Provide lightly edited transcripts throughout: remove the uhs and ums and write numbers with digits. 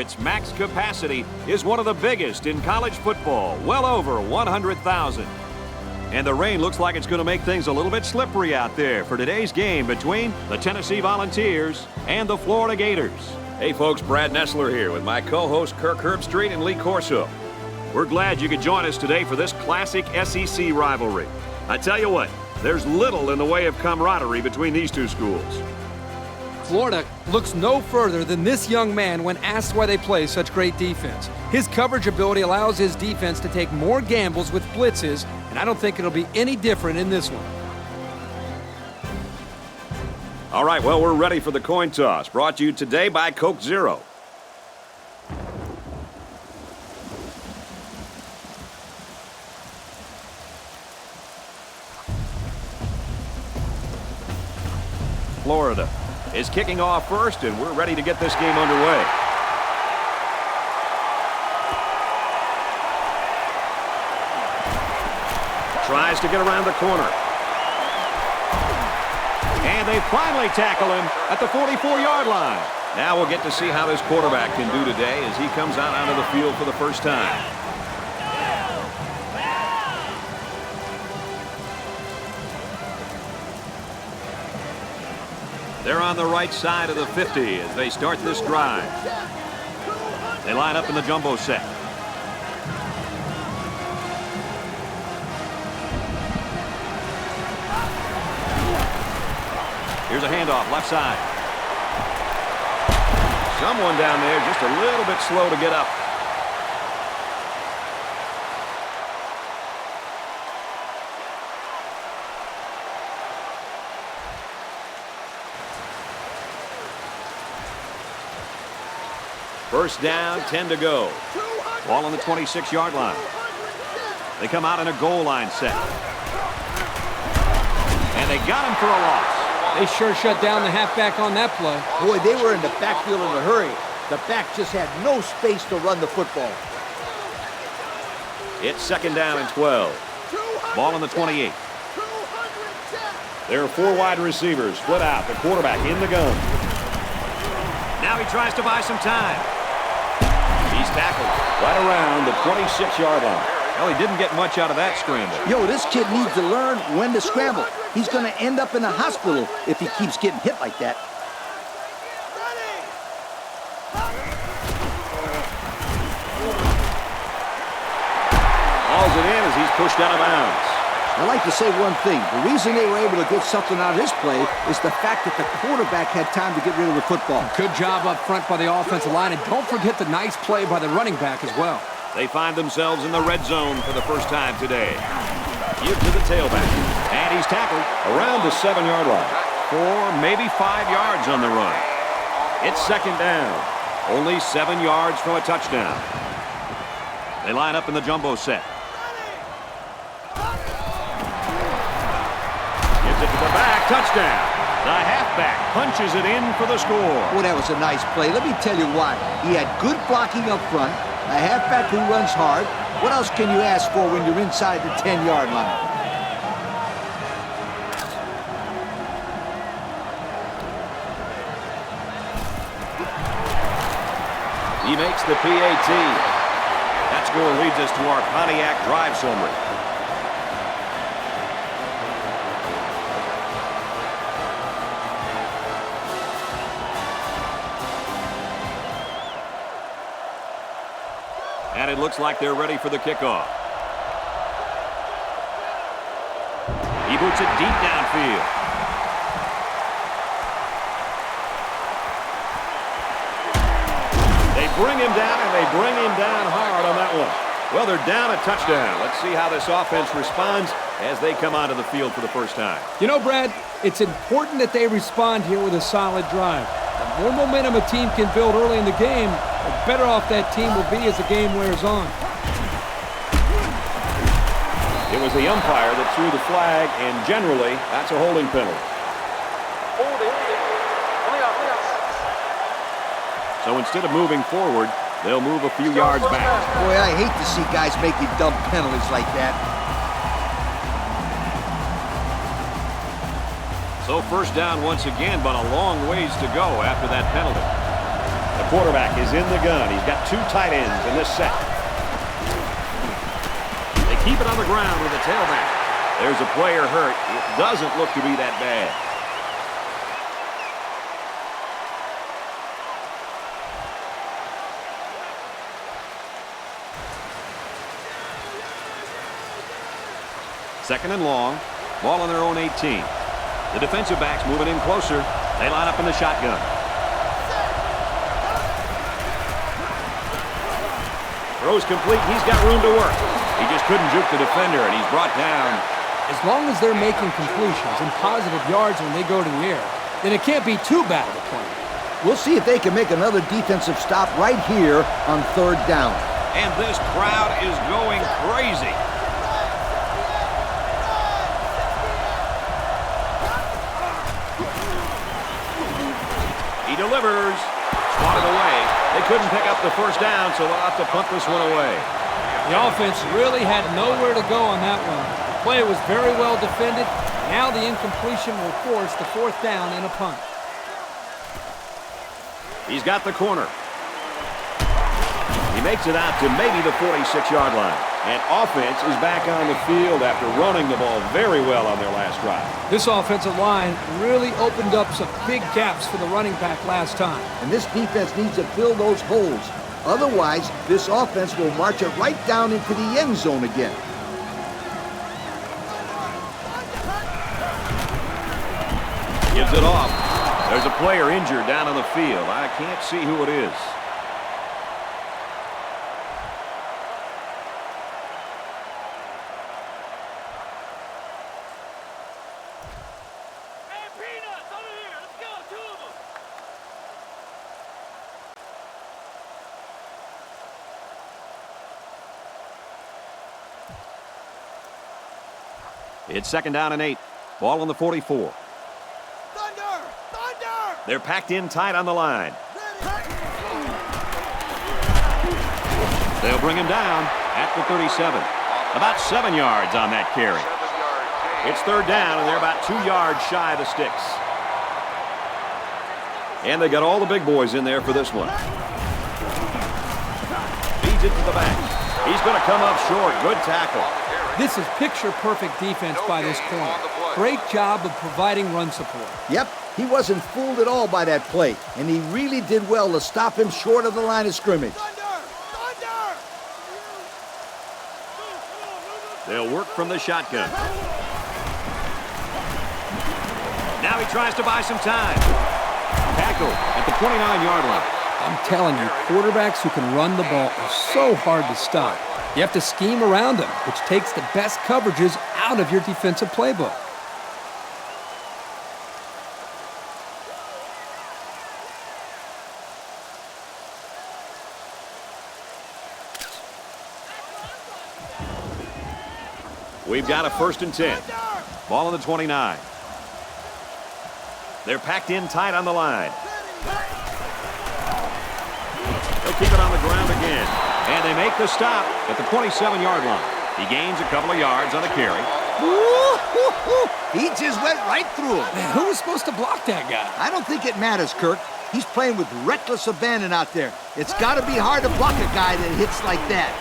its max capacity is one of the biggest in college football, well over 100,000. And the rain looks like it's going to make things a little bit slippery out there for today's game between the Tennessee Volunteers and the Florida Gators. Hey folks, Brad Nessler here with my co-hosts Kirk Herbstreit and Lee Corso. We're glad you could join us today for this classic SEC rivalry. I tell you what, there's little in the way of camaraderie between these two schools. Florida looks no further than this young man when asked why they play such great defense. His coverage ability allows his defense to take more gambles with blitzes, and I don't think it'll be any different in this one. All right, well, we're ready for the coin toss, brought to you today by Coke Zero. Florida is kicking off first, and we're ready to get this game underway. Tries to get around the corner. And they finally tackle him at the 44-yard line. Now we'll get to see how this quarterback can do today as he comes out onto the field for the first time. They're on the right side of the 50 as they start this drive. They line up in the jumbo set. Here's a handoff, left side. Someone down there just a little bit slow to get up. First down, 10 to go. Ball on the 26-yard line. They come out in a goal line set. And they got him for a loss. They sure shut down the halfback on that play. Boy, they were in the backfield in a hurry. The back just had no space to run the football. It's second down and 12. Ball on the 28. There are four wide receivers split out. The quarterback in the gun. Now he tries to buy some time. He's tackled right around the 26-yard line. Well, he didn't get much out of that scramble. Yo, this kid needs to learn when to scramble. He's going to end up in a hospital if he keeps getting hit like that. Hauls it in as he's pushed out of bounds. I'd like to say one thing. The reason they were able to get something out of this play is the fact that the quarterback had time to get rid of the football. Good job up front by the offensive line, and don't forget the nice play by the running back as well. They find themselves in the red zone for the first time today. Give to the tailback. And he's tackled around the 7-yard line. 4, maybe 5 yards on the run. It's second down. Only 7 yards from a touchdown. They line up in the jumbo set. Gives it to the back. Touchdown. The halfback punches it in for the score. Boy, that was a nice play. Let me tell you why. He had good blocking up front, a halfback who runs hard. What else can you ask for when you're inside the 10-yard line? He makes the PAT. That score leads us to our Pontiac drive summary. And it looks like they're ready for the kickoff. He boots it deep downfield. They bring him down, and they bring him down hard on that one. Well, they're down a touchdown. Let's see how this offense responds as they come onto the field for the first time. You know, Brad, it's important that they respond here with a solid drive. The more momentum a team can build early in the game, the better off that team will be as the game wears on. It was the umpire that threw the flag, and generally, that's a holding penalty. So instead of moving forward, they'll move a few yards back. Boy, I hate to see guys making dumb penalties like that. So first down once again, but a long ways to go after that penalty. The quarterback is in the gun. He's got 2 tight ends in this set. They keep it on the ground with the tailback. There's a player hurt. It doesn't look to be that bad. Second and long. Ball on their own 18. The defensive backs moving in closer. They line up in the shotgun. Throws complete. He's got room to work. He just couldn't juke the defender, and he's brought down. As long as they're making completions and positive yards when they go to the air, then it can't be too bad of a play. We'll see if they can make another defensive stop right here on 3rd down. And this crowd is going crazy. He delivers. Swatted away. They couldn't pick up the first down, so they'll have to punt this one away. The offense really had nowhere to go on that one. The play was very well defended. Now the incompletion will force the 4th down and a punt. He's got the corner. He makes it out to maybe the 46-yard line. And offense is back on the field after running the ball very well on their last drive. This offensive line really opened up some big gaps for the running back last time. And this defense needs to fill those holes. Otherwise, this offense will march it right down into the end zone again. Gives it off. There's a player injured down on the field. I can't see who it is. It's 2nd down and 8. Ball on the 44. Thunder! Thunder! They're packed in tight on the line. They'll bring him down at the 37. About 7 yards on that carry. It's 3rd down, and they're about 2 yards shy of the sticks. And they got all the big boys in there for this one. Feeds it to the back. He's going to come up short. Good tackle. This is picture-perfect defense by this corner. Great job of providing run support. Yep, he wasn't fooled at all by that play, and he really did well to stop him short of the line of scrimmage. Thunder! Thunder! They'll work from the shotgun. Now he tries to buy some time. Tackle at the 29-yard line. I'm telling you, quarterbacks who can run the ball are so hard to stop. You have to scheme around them, which takes the best coverages out of your defensive playbook. We've got a 1st and 10. Ball on the 29. They're packed in tight on the line. They'll keep it on the ground again. And they make the stop at the 27-yard line. He gains a couple of yards on the carry. He just went right through him. Man, who was supposed to block that guy? I don't think it matters, Kirk. He's playing with reckless abandon out there. It's got to be hard to block a guy that hits like that.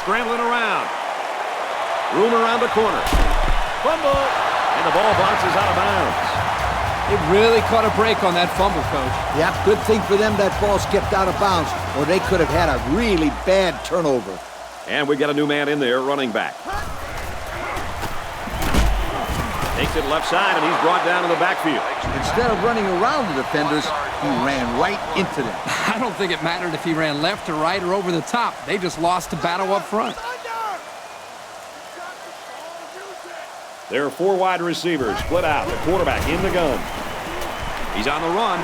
Scrambling around. Room around the corner. Fumble. And the ball bounces out of bounds. It really caught a break on that fumble, Coach. Yeah, good thing for them that ball skipped out of bounds, or they could have had a really bad turnover. And we got a new man in there, running back. Takes it left side, and he's brought down to the backfield. Instead of running around the defenders, he ran right into them. I don't think it mattered if he ran left or right or over the top. They just lost the battle up front. There are 4 wide receivers split out. The quarterback in the gun. He's on the run.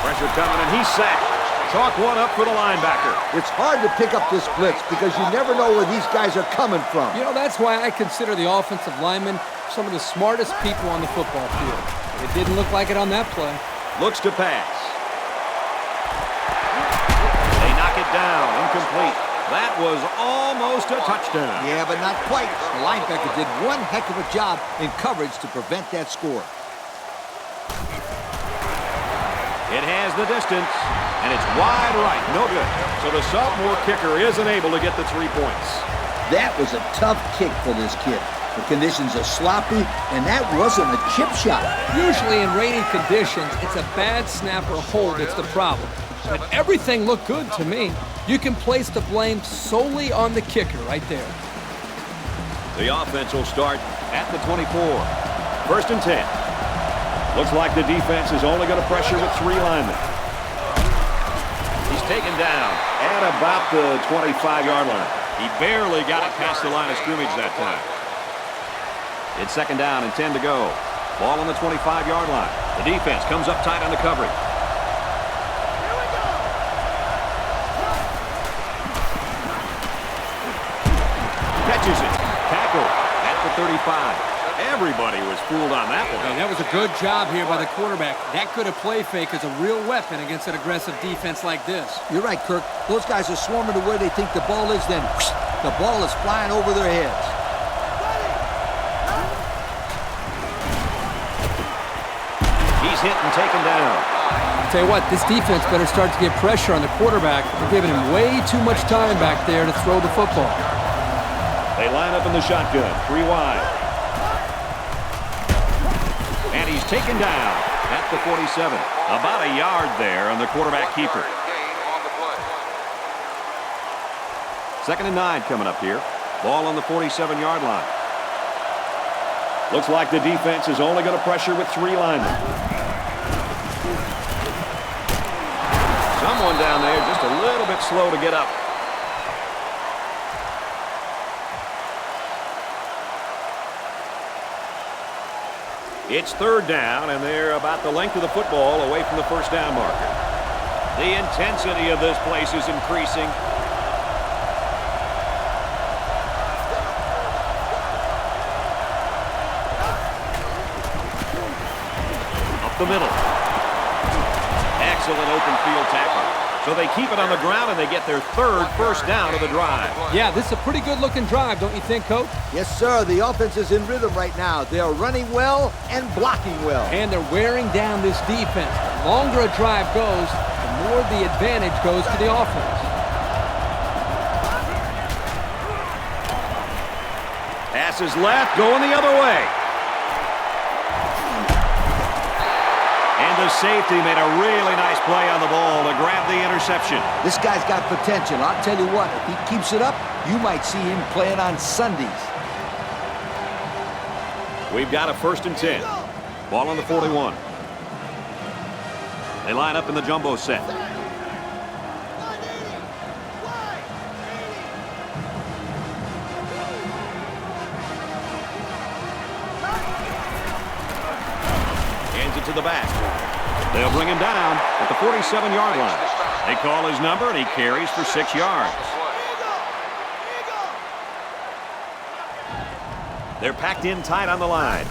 Pressure coming, and he's sacked. Chalk one up for the linebacker. It's hard to pick up this blitz because you never know where these guys are coming from. You know, that's why I consider the offensive linemen some of the smartest people on the football field. It didn't look like it on that play. Looks to pass. They knock it down. Incomplete. That was almost a touchdown. Yeah, but not quite. The linebacker did one heck of a job in coverage to prevent that score. It has the distance, and it's wide right. No good. So the sophomore kicker isn't able to get the 3 points. That was a tough kick for this kid. The conditions are sloppy, and that wasn't a chip shot. Usually in rainy conditions, it's a bad snap or hold that's the problem. But everything looked good to me. You can place the blame solely on the kicker right there. The offense will start at the 24. 1st and 10. Looks like the defense is only going to pressure with 3 linemen. He's taken down at about the 25-yard line. He barely got it past the line of scrimmage that time. It's 2nd down and 10 to go. Ball on the 25-yard line. The defense comes up tight on the coverage. Catches it. Tackle at the 35. Everybody was fooled on that one. Hey, that was a good job here by the quarterback. That could have play fake as a real weapon against an aggressive defense like this. You're right, Kirk. Those guys are swarming to where they think the ball is, then whoosh, the ball is flying over their heads. He's hit and taken down. I'll tell you what, this defense better start to get pressure on the quarterback. They're giving him way too much time back there to throw the football. They line up in the shotgun, 3 wide. And he's taken down at the 47. About a yard there on the quarterback keeper. 2nd and 9 coming up here. Ball on the 47-yard line. Looks like the defense is only going to pressure with 3 linemen. Someone down there just a little bit slow to get up. It's 3rd down, and they're about the length of the football away from the 1st down marker. The intensity of this place is increasing. Up the middle. Excellent open field tackle. So they keep it on the ground, and they get their 3rd first down of the drive. Yeah, this is a pretty good-looking drive, don't you think, Coach? Yes, sir. The offense is in rhythm right now. They are running well and blocking well. And they're wearing down this defense. The longer a drive goes, the more the advantage goes to the offense. Pass is left, going the other way. And the safety made a really nice play on the ball to grab the interception. This guy's got potential. I'll tell you what, if he keeps it up, you might see him playing on Sundays. We've got a 1st and 10. Ball on the 41. They line up in the jumbo set. Hands it to the back. They'll bring him down at the 47-yard line. They call his number, and he carries for 6 yards. They're packed in tight on the line.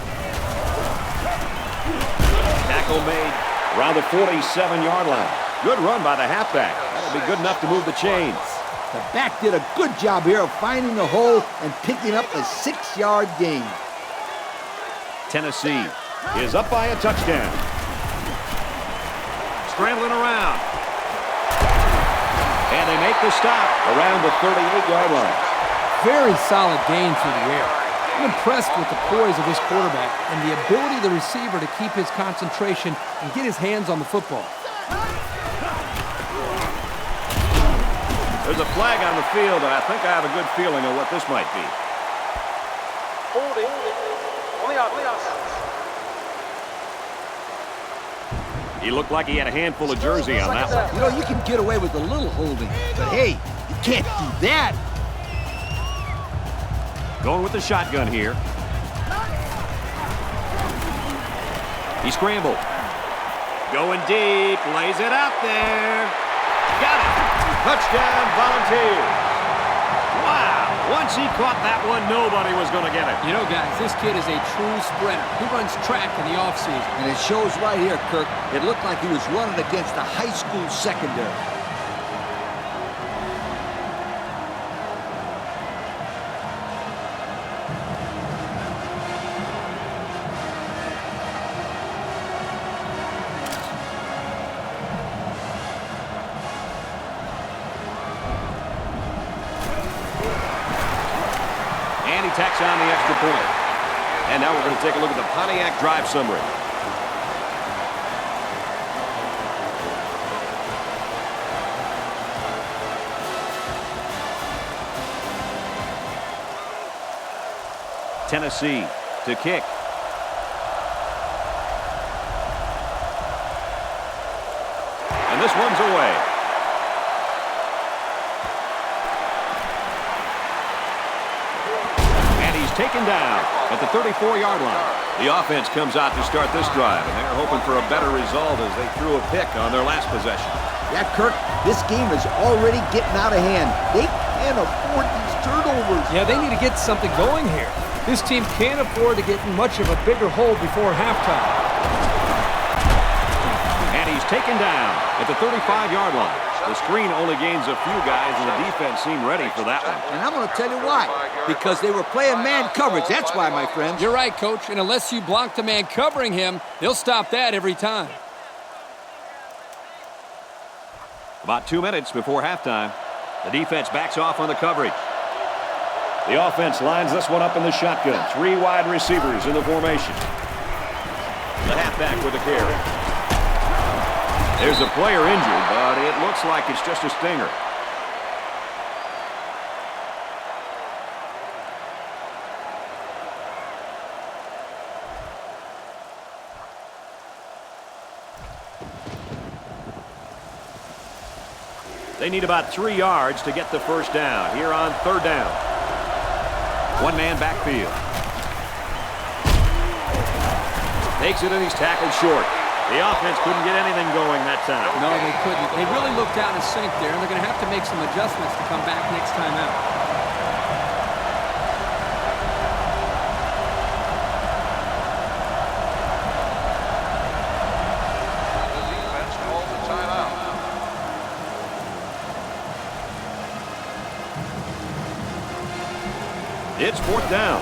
Tackle made around the 47-yard line. Good run by the halfback. That'll be good enough to move the chains. The back did a good job here of finding the hole and picking up a 6-yard gain. Tennessee is up by a touchdown. Scrambling around. And they make the stop around the 38-yard line. Very solid gain through the air. I'm impressed with the poise of this quarterback and the ability of the receiver to keep his concentration and get his hands on the football. There's a flag on the field, and I think I have a good feeling of what this might be. Holding. Only offense. He looked like he had a handful of jersey on that one. You know, you can get away with a little holding, but hey, you can't do that. Going with the shotgun here. He scrambled. Going deep, lays it out there. Got it. Touchdown, Volunteers. Wow. Once he caught that one, nobody was going to get it. You know, guys, this kid is a true sprinter. He runs track in the offseason. And it shows right here, Kirk. It looked like he was running against a high school secondary. he tacks on the extra point. And now we're going to take a look at the Pontiac drive summary. Tennessee to kick. And this one's away. And he's taken down at the 34-yard line. The offense comes out to start this drive, and they're hoping for a better result as they threw a pick on their last possession. Yeah, Kirk, this game is already getting out of hand. They can't afford these turnovers. Yeah, they need to get something going here. This team can't afford to get much of a bigger hole before halftime. And he's taken down at the 35-yard line. The screen only gains a few guys, and the defense seemed ready for that one. And I'm going to tell you why. Because they were playing man coverage. That's why, my friends. You're right, Coach. And unless you block the man covering him, they'll stop that every time. About 2 minutes before halftime, the defense backs off on the coverage. The offense lines this one up in the shotgun. 3 wide receivers in the formation. The halfback with a carry. There's a player injured, but it looks like it's just a stinger. They need about 3 yards to get the first down here on 3rd down. One-man backfield. Takes it and he's tackled short. The offense couldn't get anything going that time. No, they couldn't. They really looked out of sync there, and they're going to have to make some adjustments to come back next time out. It's 4th down.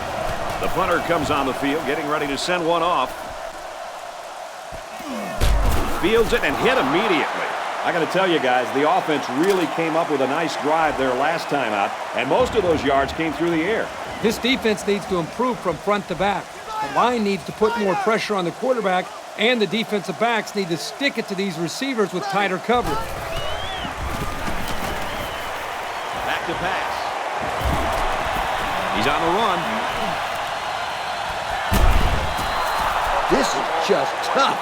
The punter comes on the field, getting ready to send one off. Fields it and hit immediately. I got to tell you guys, the offense really came up with a nice drive there last time out, and most of those yards came through the air. This defense needs to improve from front to back. The line needs to put more pressure on the quarterback, and the defensive backs need to stick it to these receivers with tighter coverage. Back to pass. He's on the run. This is just tough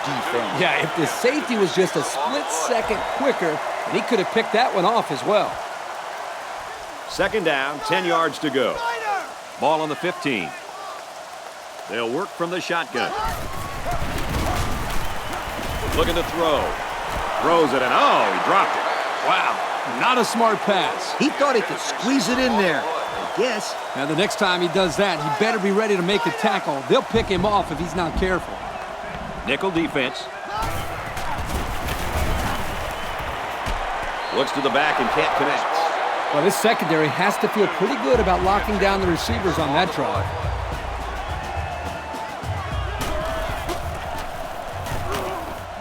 defense. Yeah, if the safety was just a split second quicker, he could have picked that one off as well. 2nd down, 10 yards to go. Ball on the 15. They'll work from the shotgun. Looking to throw. Throws it, and oh, he dropped it. Wow, not a smart pass. He thought he could squeeze it in there. Yes. Now, the next time he does that, he better be ready to make a tackle. They'll pick him off if he's not careful. Nickel defense. Looks to the back and can't connect. Well, this secondary has to feel pretty good about locking down the receivers on that drive.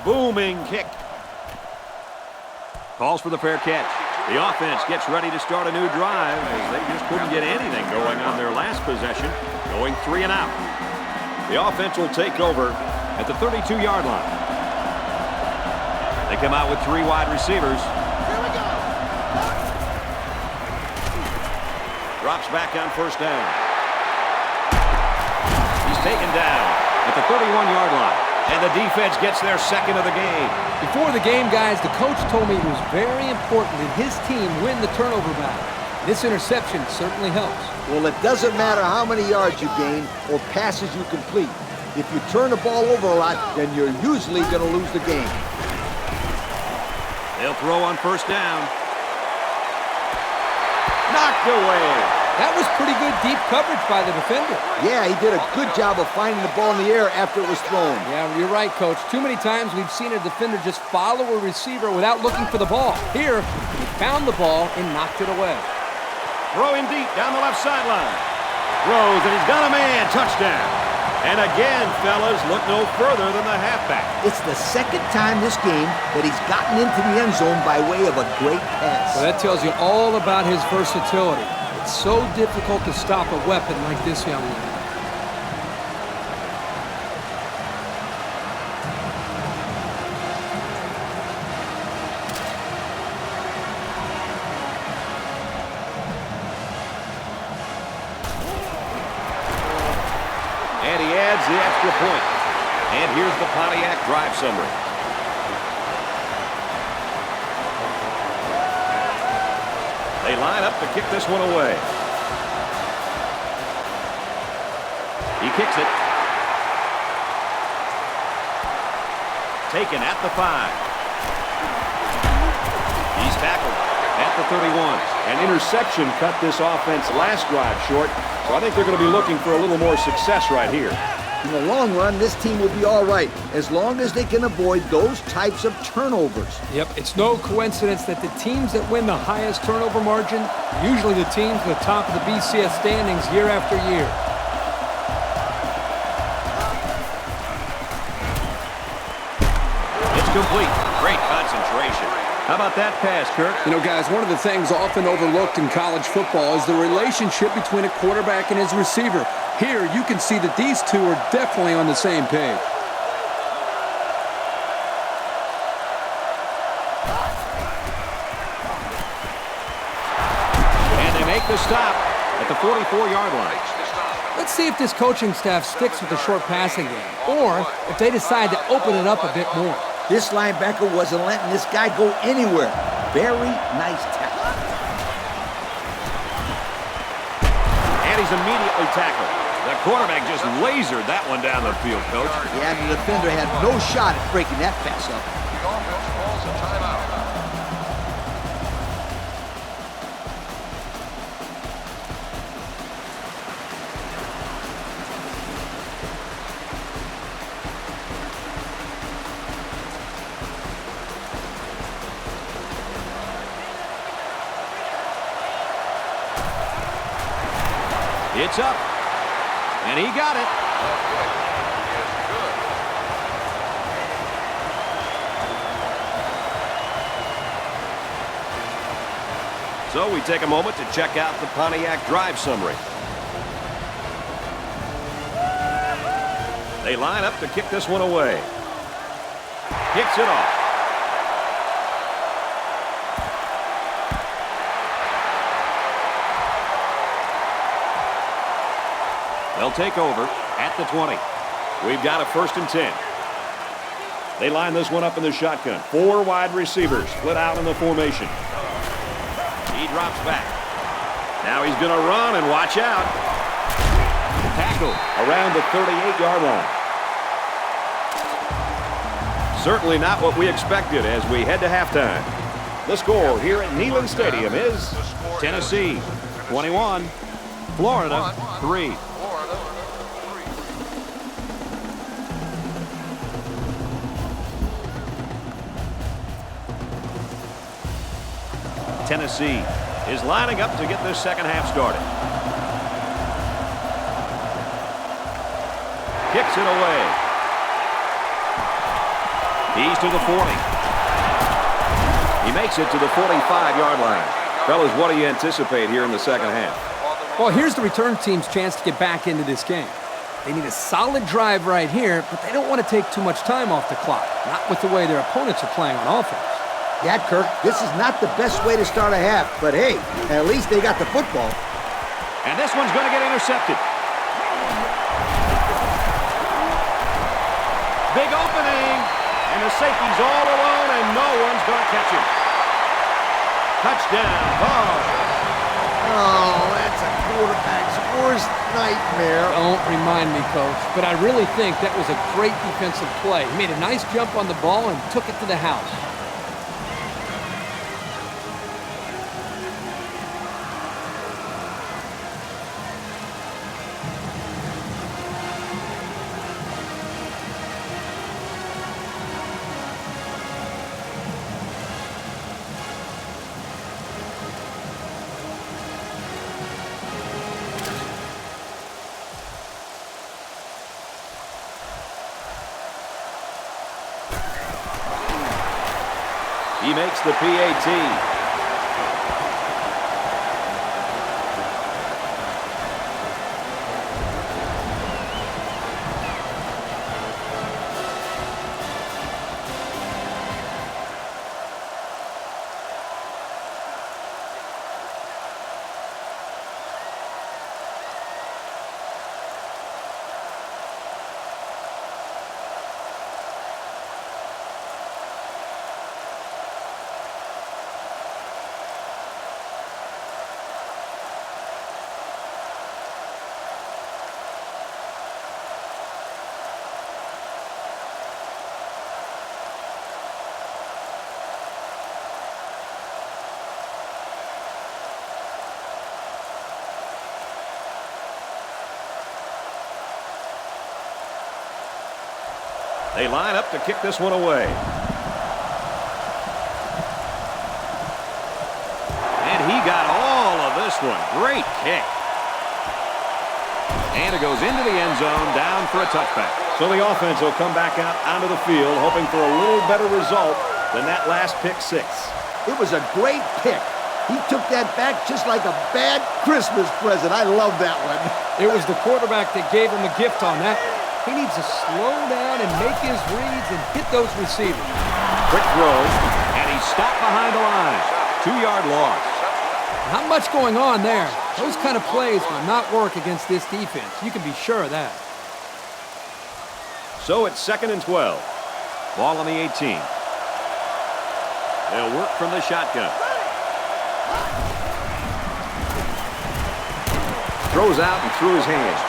Booming kick. Calls for the fair catch. The offense gets ready to start a new drive as they just couldn't get anything going on their last possession, going 3 and out. The offense will take over at the 32-yard line. They come out with 3 wide receivers. Here we go. Drops back on 1st down. He's taken down at the 31-yard line. And the defense gets their 2nd of the game. Before the game, guys, the coach told me it was very important that his team win the turnover battle. This interception certainly helps. Well, it doesn't matter how many yards you gain or passes you complete. If you turn the ball over a lot, then you're usually going to lose the game. They'll throw on 1st down. Knocked away. That was pretty good deep coverage by the defender. Yeah, he did a good job of finding the ball in the air after it was thrown. Yeah, you're right, Coach. Too many times we've seen a defender just follow a receiver without looking for the ball. Here, he found the ball and knocked it away. Throwing deep down the left sideline. Throws, and he's got a man. Touchdown. And again, fellas, look no further than the halfback. It's the 2nd time this game that he's gotten into the end zone by way of a great pass. Well, that tells you all about his versatility. It's so difficult to stop a weapon like this young man. And he adds the extra point. And here's the Pontiac drive summary. They line up to kick this one away. He kicks it. Taken at the 5. He's tackled at the 31. An interception cut this offense last drive short, so I think they're going to be looking for a little more success right here. In the long run, this team will be all right, as long as they can avoid those types of turnovers. Yep, it's no coincidence that the teams that win the highest turnover margin are usually the teams at the top of the BCS standings year after year. It's complete. Great concentration. How about that pass, Kirk? You know, guys, one of the things often overlooked in college football is the relationship between a quarterback and his receiver. Here, you can see that these two are definitely on the same page. And they make the stop at the 44-yard line. Let's see if this coaching staff sticks with the short passing game, or if they decide to open it up a bit more. This linebacker wasn't letting this guy go anywhere. Very nice tackle. And he's immediately tackled. The quarterback just lasered that one down the field, Coach. Yeah, the defender had no shot at breaking that pass up. The offense calls a timeout. It's up. And he got it. So we take a moment to check out the Pontiac drive summary. They line up to kick this one away. Kicks it off. They'll take over at the 20. We've got a 1st and 10. They line this one up in the shotgun. 4 wide receivers split out in the formation. He drops back. Now he's going to run and watch out. Tackle Around the 38-yard line. Certainly not what we expected as we head to halftime. The score here at Neyland Stadium is Tennessee 21, Florida 3. Tennessee is lining up to get this second half started. Kicks it away. He's to the 40. He makes it to the 45-yard line. Fellas, what do you anticipate here in the second half? Well, here's the return team's chance to get back into this game. They need a solid drive right here, but they don't want to take too much time off the clock, not with the way their opponents are playing on offense. Yeah, Kirk, this is not the best way to start a half, but hey, at least they got the football. And this one's going to get intercepted. Big opening, and the safety's all alone, and no one's going to catch him. Touchdown, ball. Oh, that's a quarterback's worst nightmare. Don't remind me, Coach, but I really think that was a great defensive play. He made a nice jump on the ball and took it to the house. He makes the PAT. They line up to kick this one away. And he got all of this one. Great kick. And it goes into the end zone, down for a touchback. So the offense will come back out onto the field, hoping for a little better result than that last pick six. It was a great pick. He took that back just like a bad Christmas present. I love that one. It was the quarterback that gave him the gift on that. He needs to slow down and make his reads and hit those receivers. Quick throw, and he's stopped behind the line. 2-yard loss. Not much going on there. Those kind of plays will not work against this defense. You can be sure of that. So it's 2nd and 12. Ball on the 18. They'll work from the shotgun. Throws out and through his hands.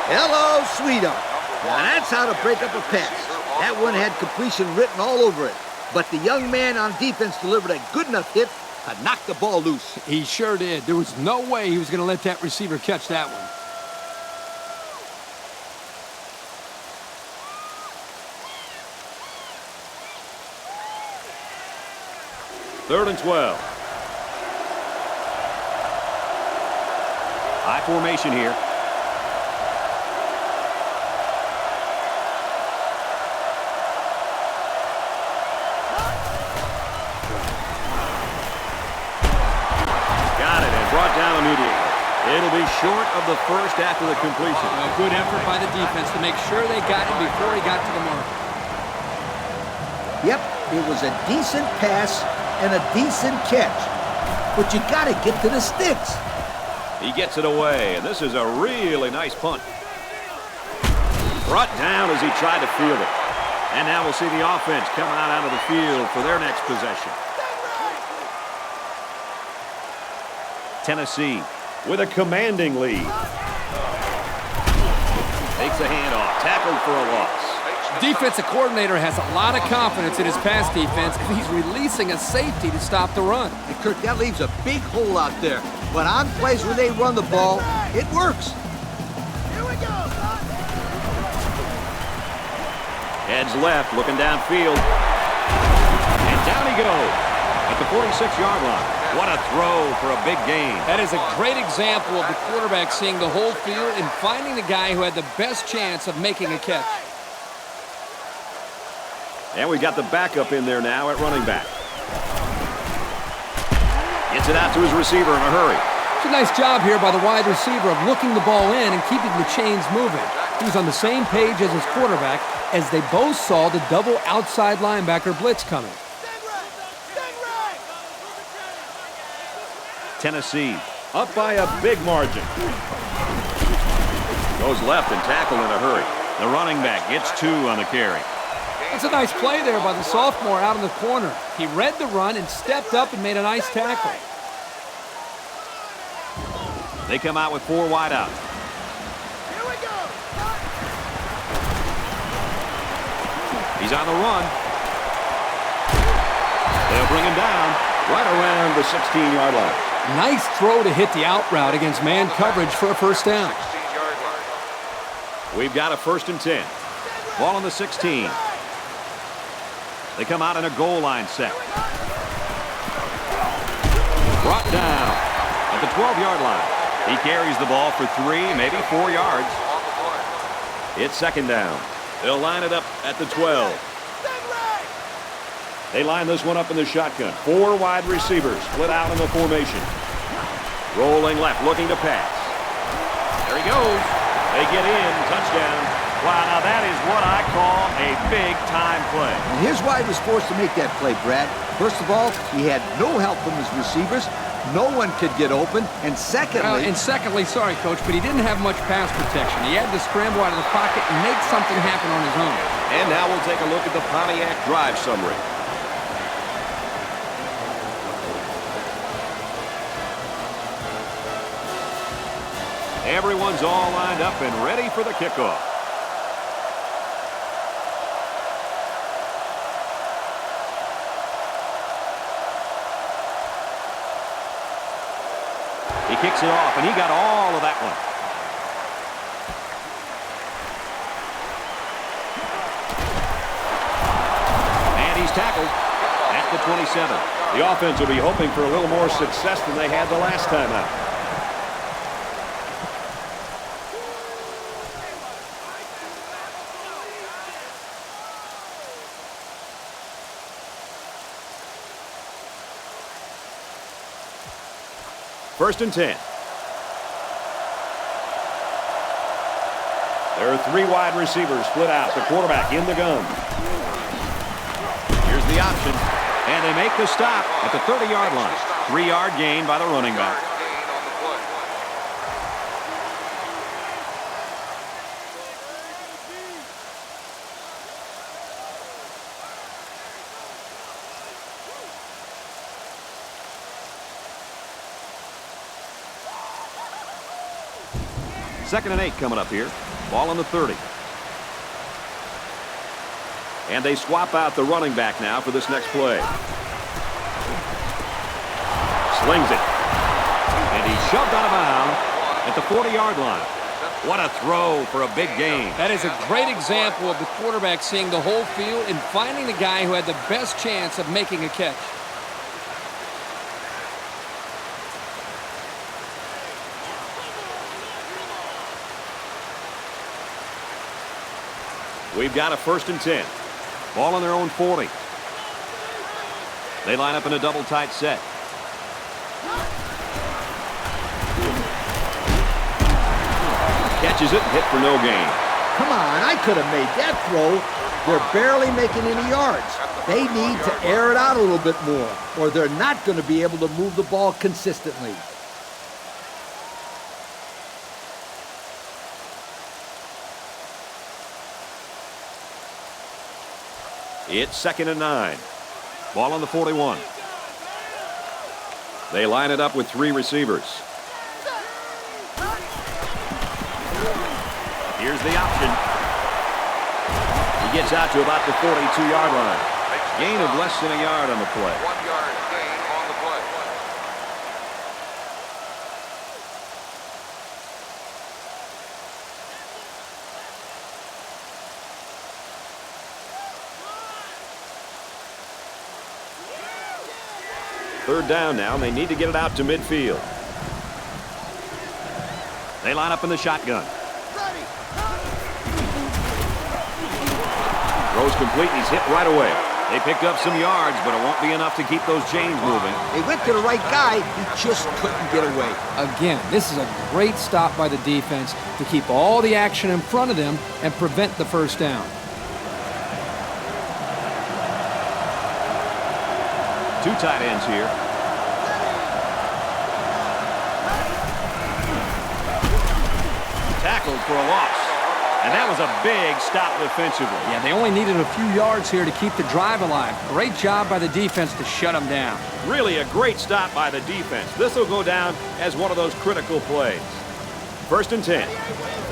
Hello, sweetheart. Now that's how to break up a pass. That one had completion written all over it. But the young man on defense delivered a good enough hit to knock the ball loose. He sure did. There was no way he was going to let that receiver catch that one. Third and 12. High formation here. Got it and brought down immediately. It'll be short of the first after the completion. A good effort by the defense to make sure they got him before he got to the mark. Yep, it was a decent pass and a decent catch. But you got to get to the sticks. He gets it away, and this is a really nice punt. Brought down as he tried to field it. And now we'll see the offense coming out onto the field for their next possession. Tennessee With a commanding lead. takes a handoff, tackled for a loss. Defensive coordinator has a lot of confidence in his pass defense, and he's releasing a safety to stop the run. And Kirk, that leaves a big hole out there. But on plays where they run the ball, it works. Here we go, son. Heads left, looking downfield. And down he goes at the 46-yard line. What a throw for a big gain. That is a great example of the quarterback seeing the whole field and finding the guy who had the best chance of making a catch. And we got the backup in there now at running back. Gets it out to his receiver in a hurry. It's a nice job here by the wide receiver of looking the ball in and keeping the chains moving. He was on the same page as his quarterback as they both saw the double outside linebacker blitz coming. Tennessee Up by a big margin. goes left and tackled in a hurry. The running back gets 2 on the carry. It's a nice play there by the sophomore out in the corner. He read the run and stepped up and made a nice tackle. They come out with 4 wide out. Here we go. He's on the run. They'll bring him down right around the 16-yard line. Nice throw to hit the out route against man coverage for a first down. 16-yard line. We've got a 1st and 10. Ball on the 16. They come out in a goal line set. Brought down at the 12-yard line. He carries the ball for 3, maybe 4 yards. On the play. It's 2nd down. They'll line it up at the 12. They line this one up in the shotgun. 4 wide receivers split out in the formation. Rolling left, looking to pass. There he goes. They get in. Touchdown. Wow, now that is what I call a big-time play. And here's why he was forced to make that play, Brad. First of all, he had no help from his receivers. No one could get open. And secondly... Sorry, Coach, but he didn't have much pass protection. He had to scramble out of the pocket and make something happen on his own. And now we'll take a look at the Pontiac drive summary. Everyone's all lined up and ready for the kickoff. He kicks it off, and he got all of that one. tackled at the 27. The offense will be hoping for a little more success than they had the last time out. First and 10. There are 3 wide receivers split out. The quarterback in the gun. Here's the option. And they make the stop at the 30-yard line. 3-yard gain by the running back. Second and 8 coming up here. Ball on the 30. And they swap out the running back now for this next play. Slings it. And he's shoved out of bounds at the 40-yard line. What a throw for a big gain. That is a great example of the quarterback seeing the whole field and finding the guy who had the best chance of making a catch. We've got a first and 10. Ball on their own 40. They line up in a double tight set. Catches it, hit for no gain. Come on, I could have made that throw. They're barely making any yards. They need to air it out a little bit more, or they're not going to be able to move the ball consistently. It's second and 9. Ball on the 41. They line it up with 3 receivers. Here's the option. He gets out to about the 42-yard line. Gain of less than a yard on the play. 1 yard gain on the play. Third down now, and they need to get it out to midfield. They line up in the shotgun. Throws complete, and he's hit right away. They picked up some yards, but it won't be enough to keep those chains moving. They went to the right guy. He just couldn't get away. Again, this is a great stop by the defense to keep all the action in front of them and prevent the first down. 2 tight ends here. Tackled for a loss. And that was a big stop defensively. Yeah, they only needed a few yards here to keep the drive alive. Great job by the defense to shut them down. Really a great stop by the defense. This will go down as one of those critical plays. First and 10.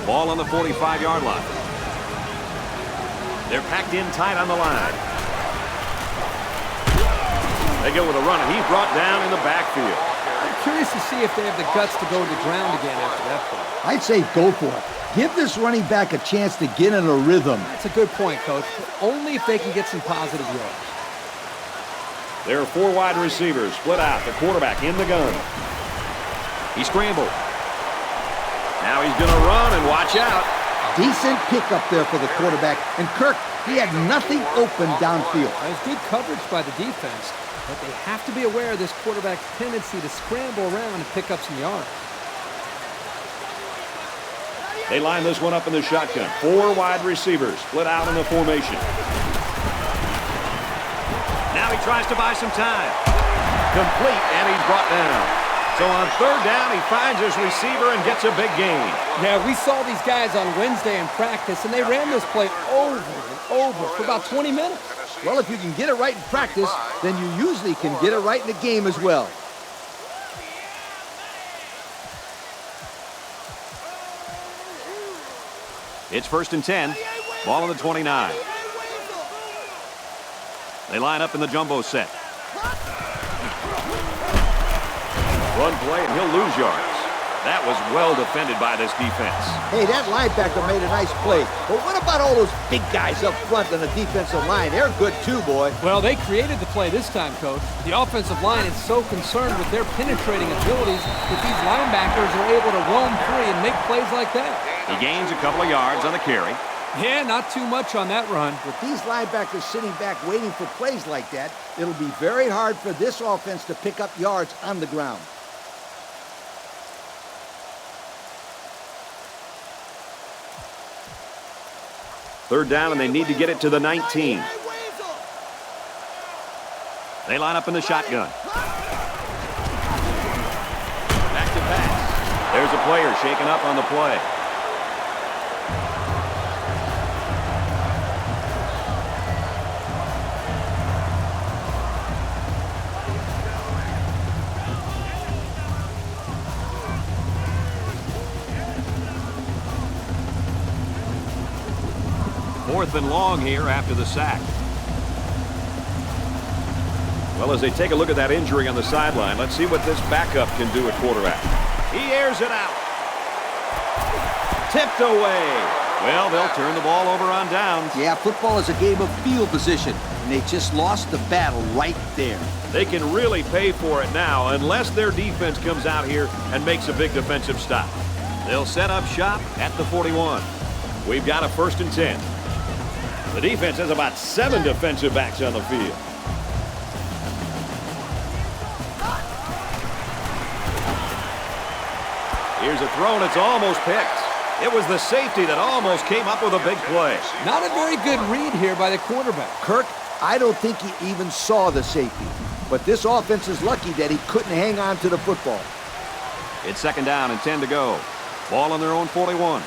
Ball on the 45-yard line. They're packed in tight on the line. They go with a run, and he's brought down in the backfield. I'm curious to see if they have the guts to go to the ground again after that play. I'd say go for it. Give this running back a chance to get in a rhythm. That's a good point, Coach, but only if they can get some positive yards. There are 4 wide receivers split out. The quarterback in the gun. He scrambled. Now he's going to run, and watch out. Decent pickup there for the quarterback. And Kirk, he had nothing open downfield. That was good coverage by the defense, but they have to be aware of this quarterback's tendency to scramble around and pick up some yards. They line this one up in the shotgun. 4 wide receivers split out in the formation. Now he tries to buy some time. Complete, and he's brought down. So on third down, he finds his receiver and gets a big gain. Yeah, we saw these guys on Wednesday in practice, and they ran this play over and over for about 20 minutes. Well, if you can get it right in practice, then you usually can get it right in the game as well. It's first and 10. Ball on the 29. They line up in the jumbo set. Run play, and he'll lose yards. That was well defended by this defense. Hey, that linebacker made a nice play. But what about all those big guys up front on the defensive line? They're good too, boy. Well, they created the play this time, Coach. The offensive line is so concerned with their penetrating abilities that these linebackers are able to roam free and make plays like that. He gains a couple of yards on the carry. Yeah, not too much on that run. With these linebackers sitting back waiting for plays like that, it'll be very hard for this offense to pick up yards on the ground. Third down, and they need to get it to the 19. They line up in the shotgun. Back to pass. There's a player shaken up on the play. Fourth and long here after the sack. Well, as they take a look at that injury on the sideline, let's see what this backup can do at quarterback. He airs it out. Tipped away. Well, they'll turn the ball over on downs. Yeah, football is a game of field position, and they just lost the battle right there. They can really pay for it now unless their defense comes out here and makes a big defensive stop. They'll set up shop at the 41. We've got a 1st and 10. The defense has about 7 defensive backs on the field. Here's a throw, and it's almost picked. It was the safety that almost came up with a big play. Not a very good read here by the quarterback. Kirk, I don't think he even saw the safety. But this offense is lucky that he couldn't hang on to the football. It's 2nd down and 10 to go. Ball on their own 41.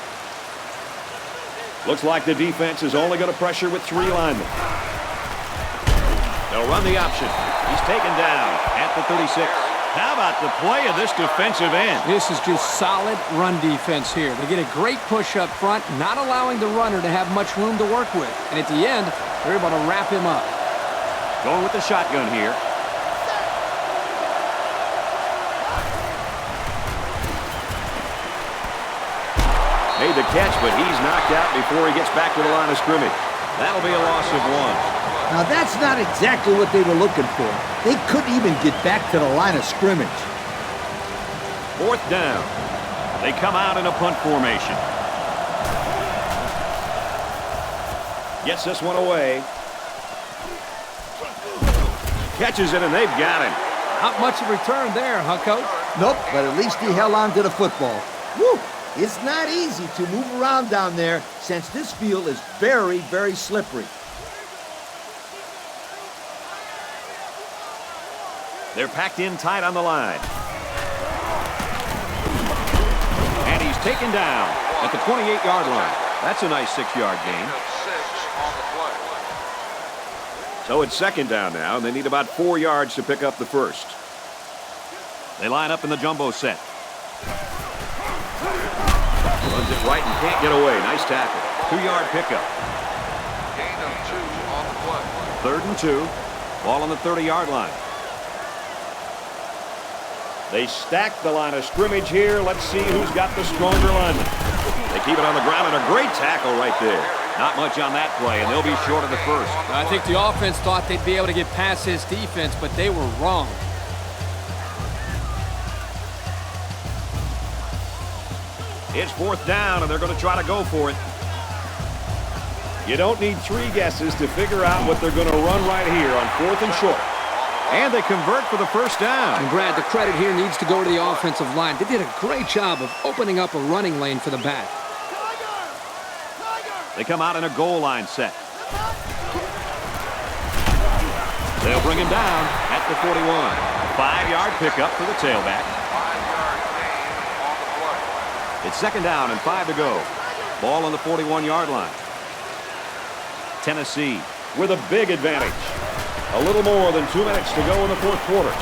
Looks like the defense is only going to pressure with 3 linemen. They'll run the option. He's taken down at the 36. How about the play of this defensive end? This is just solid run defense here. They get a great push up front, not allowing the runner to have much room to work with. And at the end, they're able to wrap him up. Going with the shotgun here. Made the catch, but he's knocked out before he gets back to the line of scrimmage. That'll be a loss of 1. Now, that's not exactly what they were looking for. They couldn't even get back to the line of scrimmage. 4th down. They come out in a punt formation. Gets this one away. Catches it, and they've got him. Not much of return there, huh, Coach? Nope, but at least he held on to the football. Woo! It's not easy to move around down there since this field is very, very slippery. They're packed in tight on the line. And he's taken down at the 28-yard line. That's a nice 6-yard gain. So it's 2nd down now, and they need about 4 yards to pick up the 1st. They line up in the jumbo set. Runs it right and can't get away. Nice tackle. 2-yard pickup. Gain of 2 on the play. 3rd and 2. Ball on the 30-yard line. They stack the line of scrimmage here. Let's see who's got the stronger lineman. They keep it on the ground, and a great tackle right there. Not much on that play, and they'll be short of the 1st. I think the offense thought they'd be able to get past his defense, but they were wrong. It's 4th down, and they're going to try to go for it. You don't need 3 guesses to figure out what they're going to run right here on 4th and short. And they convert for the 1st down. And Brad, the credit here needs to go to the offensive line. They did a great job of opening up a running lane for the back. They come out in a goal line set. They'll bring him down at the 41. 5-yard pickup for the tailback. 5-yard gain on the play. It's 2nd down and 5 to go. Ball on the 41-yard line. Tennessee with a big advantage. A little more than 2 minutes to go in the 4th quarter.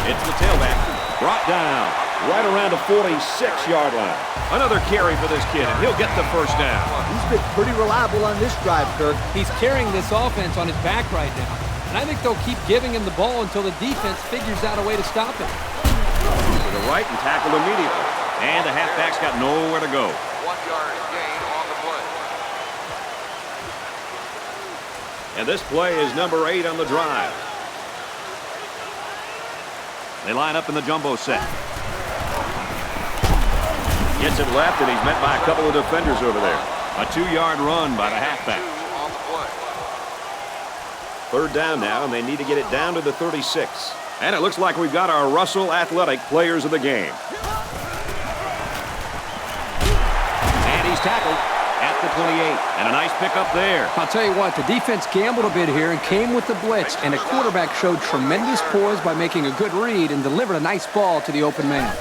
It's the tailback. Brought down right around the 46-yard line. Another carry for this kid, and he'll get the 1st down. He's been pretty reliable on this drive, Kirk. He's carrying this offense on his back right now. And I think they'll keep giving him the ball until the defense figures out a way to stop him. To the right and tackled immediately. And the halfback's got nowhere to go. 1 yard gain on the play. And this play is number 8 on the drive. They line up in the jumbo set. Gets it left, and he's met by a couple of defenders over there. A 2-yard run by the halfback. On the play. Third down now, and they need to get it down to the 36. And it looks like we've got our Russell Athletic players of the game. And he's tackled at the 28. And a nice pickup there. I'll tell you what, the defense gambled a bit here and came with the blitz, and the quarterback showed tremendous poise by making a good read and delivered a nice ball to the open man.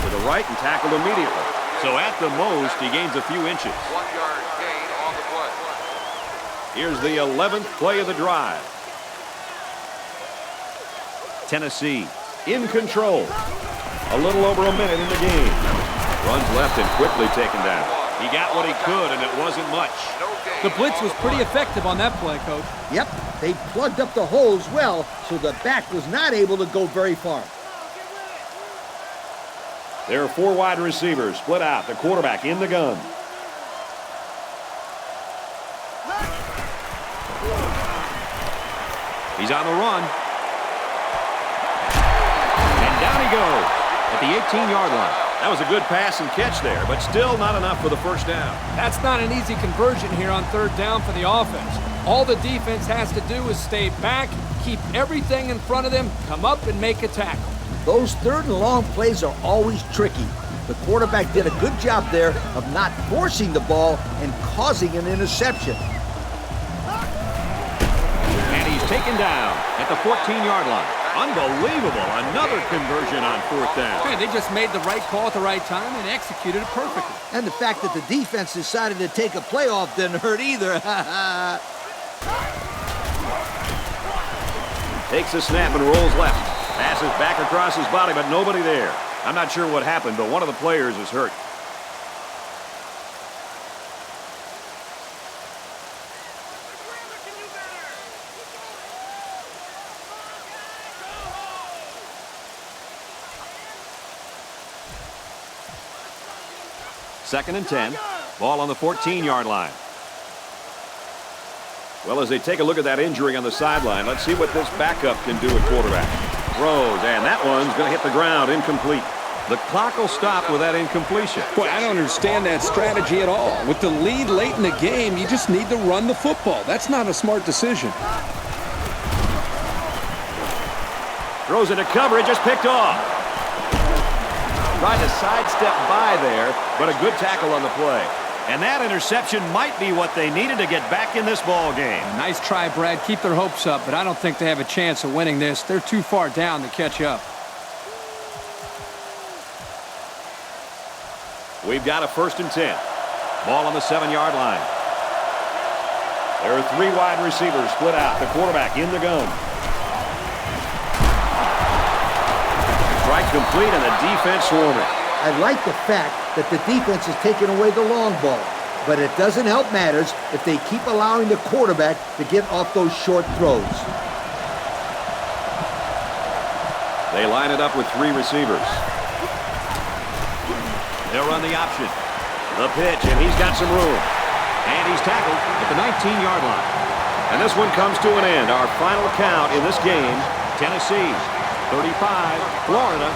To the right and tackled immediately. So at the most, he gains a few inches. 1 yard gain on the play. Here's the 11th play of the drive. Tennessee in control. A little over a minute in the game. Runs left and quickly taken down. He got what he could, and it wasn't much. No gain. The blitz was pretty effective on that play, Coach. Yep, they plugged up the holes well, so the back was not able to go very far. There are 4 wide receivers split out. The quarterback in the gun. He's on the run. And down he goes at the 18-yard line. That was a good pass and catch there, but still not enough for the first down. That's not an easy conversion here on third down for the offense. All the defense has to do is stay back, keep everything in front of them, come up and make a tackle. Those third and long plays are always tricky. The quarterback did a good job there of not forcing the ball and causing an interception. And he's taken down at the 14-yard line. Unbelievable. Another conversion on fourth down. Okay, they just made the right call at the right time and executed it perfectly. And the fact that the defense decided to take a playoff didn't hurt either. Takes a snap and rolls left. Passes back across his body, but nobody there. I'm not sure what happened, but one of the players is hurt. Second and 10. Ball on the 14-yard line. Well, as they take a look at that injury on the sideline, let's see what this backup can do at quarterback. Throws, and that one's going to hit the ground, incomplete. The clock will stop with that incompletion. Boy, I don't understand that strategy at all. With the lead late in the game, you just need to run the football. That's not a smart decision. Throws into coverage, just picked off. Tried to sidestep by there, but a good tackle on the play. And that interception might be what they needed to get back in this ball game. Nice try, Brad. Keep their hopes up, but I don't think they have a chance of winning this. They're too far down to catch up. We've got a 1st and 10. Ball on the 7-yard line. There are 3 wide receivers split out. The quarterback in the gun. Strike complete and the defense swarming. I like the fact that the defense is taking away the long ball, but it doesn't help matters if they keep allowing the quarterback to get off those short throws. They line it up with 3 receivers. They'll run the option. The pitch, and he's got some room. And he's tackled at the 19-yard line. And this one comes to an end. Our final count in this game, Tennessee 35, Florida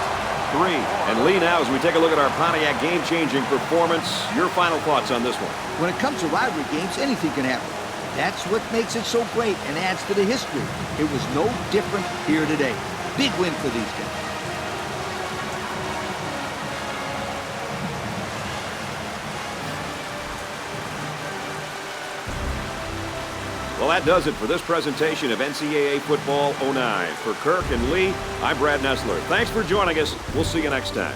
3. And Lee, now as we take a look at our Pontiac game-changing performance, your final thoughts on this one? When it comes to rivalry games, anything can happen. That's what makes it so great and adds to the history. It was no different here today. Big win for these guys. Well, that does it for this presentation of NCAA Football 09. For Kirk and Lee, I'm Brad Nessler. Thanks for joining us. We'll see you next time.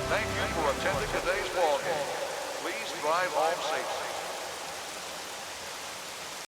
Thank you for attending today's ball game. Please drive home safely.